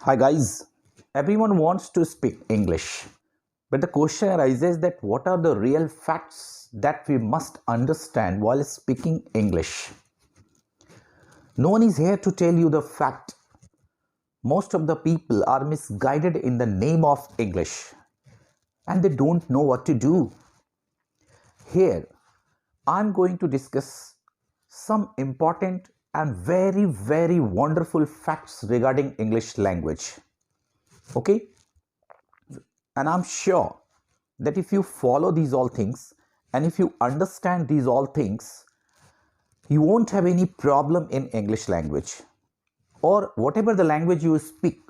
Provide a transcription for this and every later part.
Hi guys, everyone wants to speak English, but the question arises that what are the real facts that we must understand while speaking English? No one is here to tell you the fact. Most of the people are misguided in the name of English and they don't know what to do. Here, I'm going to discuss some important and very wonderful facts regarding English language. Okay? And I'm sure that if you follow these all things and if you understand these all things, you won't have any problem in English language or whatever the language you speak.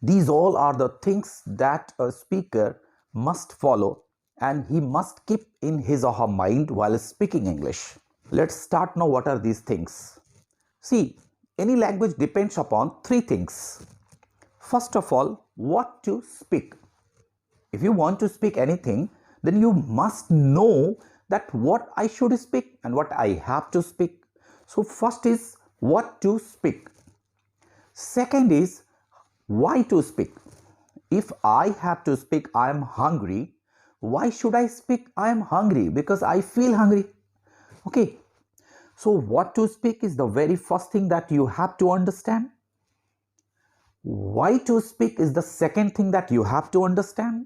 These all are the things that a speaker must follow and he must keep in his or her mind while speaking English. Let's start now. What are these things? See, any language depends upon three things. First of all, what to speak. If you want to speak anything, then you must know that what I should speak and what I have to speak. So first is what to speak. Second is why to speak. If I have to speak I am hungry, why should I speak I am hungry? Because I feel hungry. Okay. So what to speak is the very first thing that you have to understand. Why to speak is the second thing that you have to understand.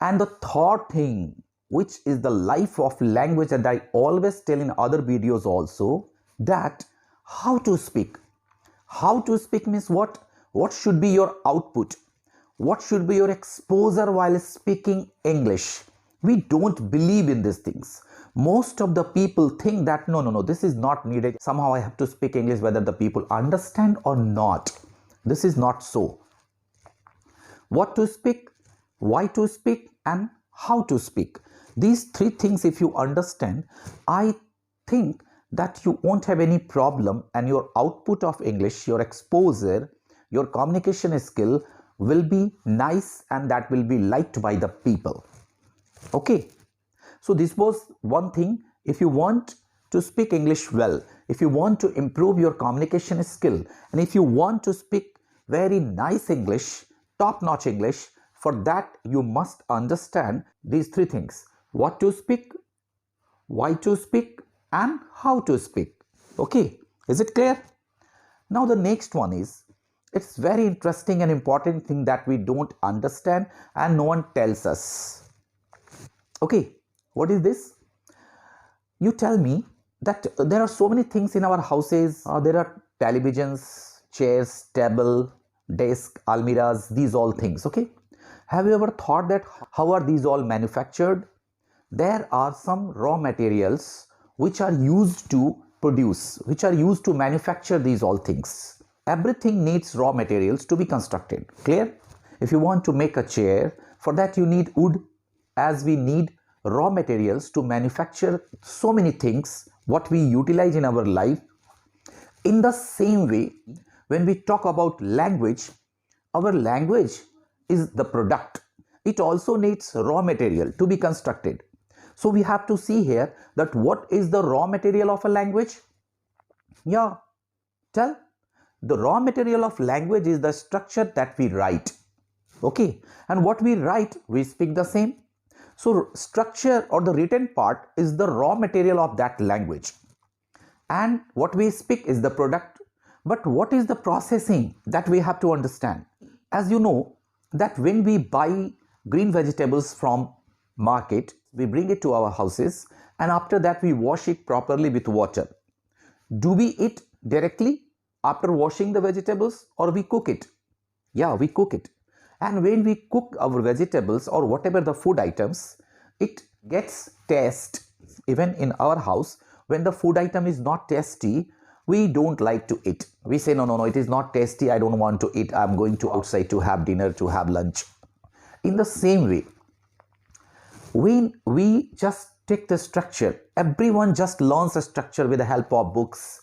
And the third thing, which is the life of language, and I always tell in other videos also, that how to speak. How to speak means what? What should be your output? What should be your exposure while speaking English? We don't believe in these things. Most of the people think that no, this is not needed. Somehow I have to speak English whether the people understand or not. This is not so. What to speak, why to speak, and how to speak. These three things, if you understand, I think that you won't have any problem and your output of English, your exposure, your communication skill will be nice and that will be liked by the people. Okay. So this was one thing. If you want to speak English well, if you want to improve your communication skill, and if you want to speak very nice English, top-notch English, for that you must understand these three things. What to speak, why to speak, and how to speak. Okay, is it clear? Now the next one is, it's very interesting and important thing that we don't understand and no one tells us. Okay, what is this? You tell me that there are so many things in our houses. There are televisions, chairs, table, desk, almiras, these all things. Okay, have you ever thought that how are these all manufactured? There are some raw materials which are used to produce, which are used to manufacture these all things. Everything needs raw materials to be constructed. Clear? If you want to make a chair, for that you need wood, as we need raw materials to manufacture so many things what we utilize in our life. In the same way, when we talk about language, our language is the product. It also needs raw material to be constructed. So we have to see here that what is the raw material of a language? Yeah, tell. The raw material of language is the structure that we write. Okay, and what we write, we speak the same. So structure or the written part is the raw material of that language. And what we speak is the product. But what is the processing that we have to understand? As you know that when we buy green vegetables from market, we bring it to our houses and after that we wash it properly with water. Do we eat directly after washing the vegetables or we cook it? Yeah, we cook it. And when we cook our vegetables or whatever the food items, it gets taste. Even in our house, when the food item is not tasty, we don't like to eat. We say, no, it is not tasty. I don't want to eat. I'm going to outside to have dinner, to have lunch. In the same way, when we just take the structure, everyone just learns a structure with the help of books,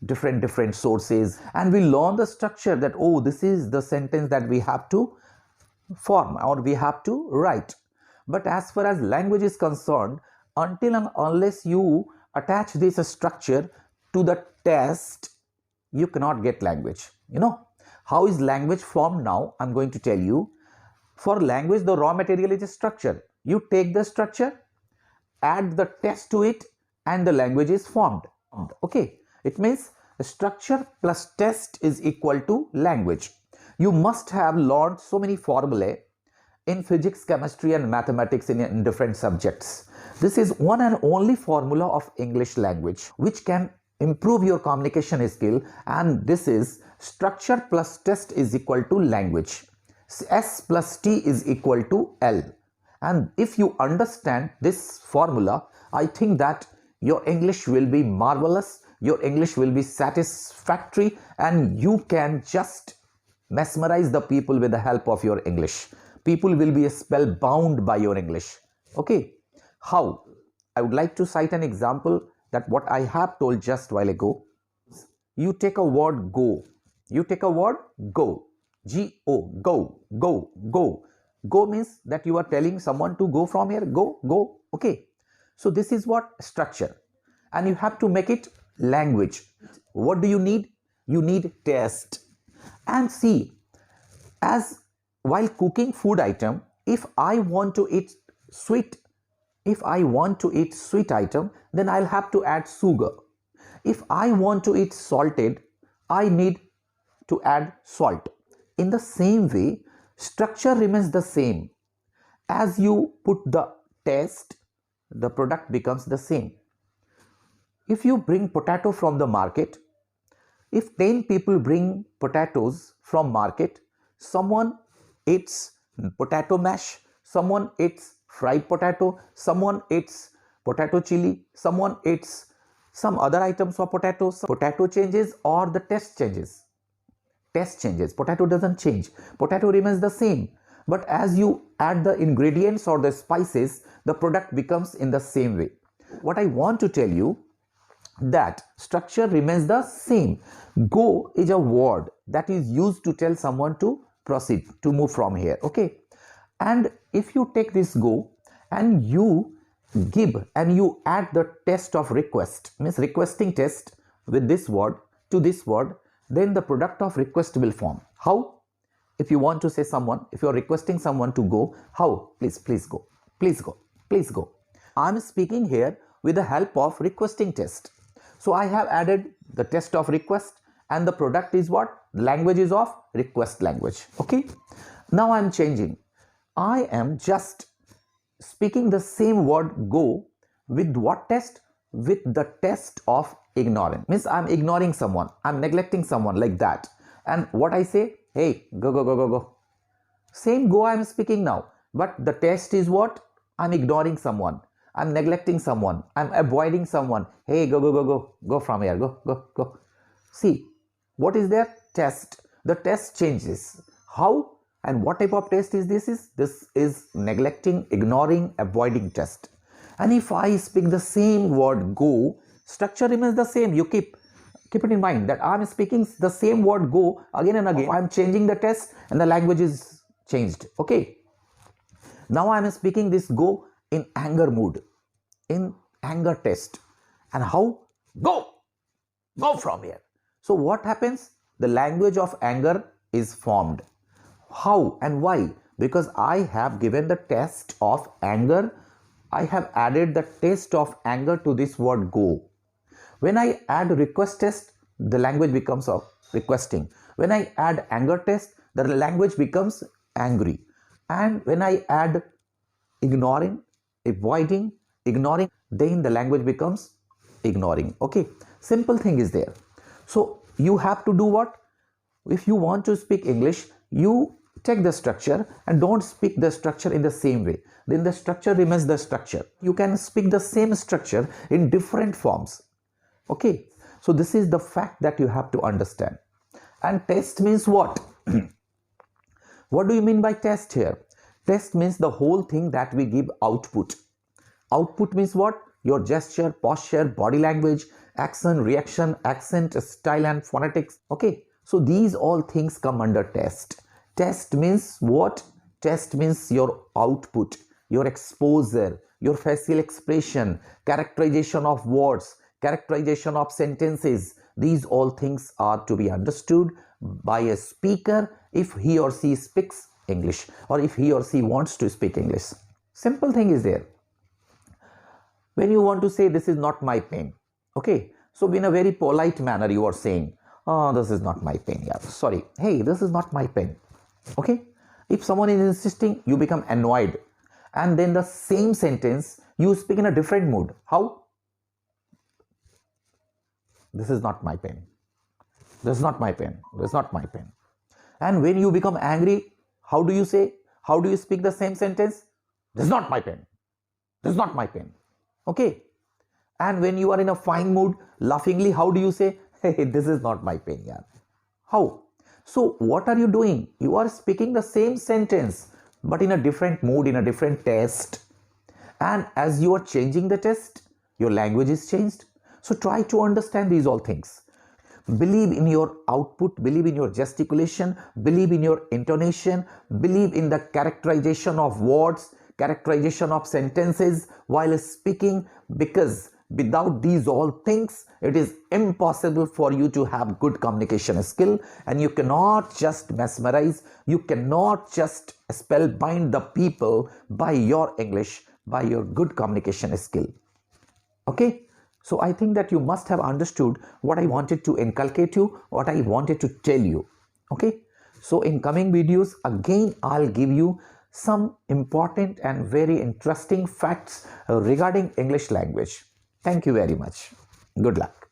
different sources, and we learn the structure that, oh, this is the sentence that we have to form or we have to write. But as far as language is concerned, until and unless you attach this structure to the text, you cannot get language. How is language formed now? I'm going to tell you. For language, the raw material is a structure. You take the structure, add the test to it, and the language is formed. Okay, it means structure plus test is equal to language. You must have learned so many formulae in physics, chemistry, and mathematics in different subjects. This is one and only formula of English language which can improve your communication skill, and this is structure plus test is equal to language. S plus T is equal to L. And if you understand this formula, I think that your English will be marvelous, your English will be satisfactory, and you can just mesmerize the people with the help of your English. People will be spellbound by your English. Okay, how? I would like to cite an example that what I have told just while ago. You take a word go. You take a word go. G-O, go, go, go. Go means that you are telling someone to go from here, go, go. Okay. So this is what structure. And you have to make it language. What do you need? You need test. And see, as while cooking food item, if I want to eat sweet item, then I'll have to add sugar. If I want to eat salted, I need to add salt. In the same way, structure remains the same. As you put the test, the product becomes the same. If you bring potato from the market, if 10 people bring potatoes from market, someone eats potato mash, someone eats fried potato, someone eats potato chili, someone eats some other items of potatoes. Potato changes or the taste changes. Taste changes. Potato doesn't change. Potato remains the same. But as you add the ingredients or the spices, the product becomes in the same way. What I want to tell you that structure remains the same. Go is a word that is used to tell someone to proceed, to move from here. Okay. And if you take this go and you give and you add the test of request, means requesting test with this word to this word, then the product of request will form. How? If you want to say someone, if you are requesting someone to go, how? Please go, please go, please go. I am speaking here with the help of requesting test. So I have added the test of request and the product is what? Language is of request language. Okay. Now I am changing. I am just speaking the same word go with what test? With the test of ignorance. Means I'm ignoring someone, I'm neglecting someone, like that. And what I say, hey, go, go, go, go, go. Same go I'm speaking now, but the test is what? I'm ignoring someone, I'm neglecting someone, I'm avoiding someone. Hey, go, go, go, go, go from here, go, go, go. See, what is their test? The test changes. How and what type of test is this? This is neglecting, ignoring, avoiding test. And if I speak the same word go, structure remains the same. You keep it in mind that I'm speaking the same word go again and again. I'm changing the test and the language is changed. Okay. Now I'm speaking this go in anger mood, in anger test. And how? Go from here. So what happens? The language of anger is formed. How and why? Because I have given the test of anger. I have added the test of anger to this word go. When I add request test, the language becomes of requesting. When I add anger test, the language becomes angry. And when I add ignoring, avoiding, ignoring, then the language becomes ignoring. Okay, simple thing is there. So you have to do what? If you want to speak English, you take the structure and don't speak the structure in the same way. Then the structure remains the structure. You can speak the same structure in different forms. Okay, so this is the fact that you have to understand. And test means what? What do you mean by test here? Test means the whole thing that we give output. Output means what? Your gesture, posture, body language, action, reaction, accent, style, and phonetics. Okay, so these all things come under test. Test means what? Test means your output, your exposure, your facial expression, characterization of words, characterization of sentences. These all things are to be understood by a speaker if he or she speaks English or if he or she wants to speak English. Simple thing is there. When you want to say this is not my pen, okay, so in a very polite manner you are saying, oh, this is not my pen, yeah, sorry, hey, this is not my pen, okay. If someone is insisting, you become annoyed, and then the same sentence you speak in a different mood. How? This is not my pen, this is not my pen, this is not my pen. And when you become angry, how do you say, how do you speak the same sentence? This is not my pen, this is not my pen, okay. And when you are in a fine mood, laughingly, how do you say, hey, this is not my pen, yeah? How? So what are you doing? You are speaking the same sentence but in a different mood, in a different taste. And as you are changing the taste, your language is changed. So try to understand these all things. Believe in your output, believe in your gesticulation, believe in your intonation, believe in the characterization of words, characterization of sentences while speaking, because without these all things, it is impossible for you to have good communication skill, and you cannot just mesmerize, you cannot just spellbind the people by your English, by your good communication skill. Okay, so I think that you must have understood what I wanted to inculcate you, what I wanted to tell you. Okay, so in coming videos, again, I'll give you some important and very interesting facts regarding English language. Thank you very much. Good luck.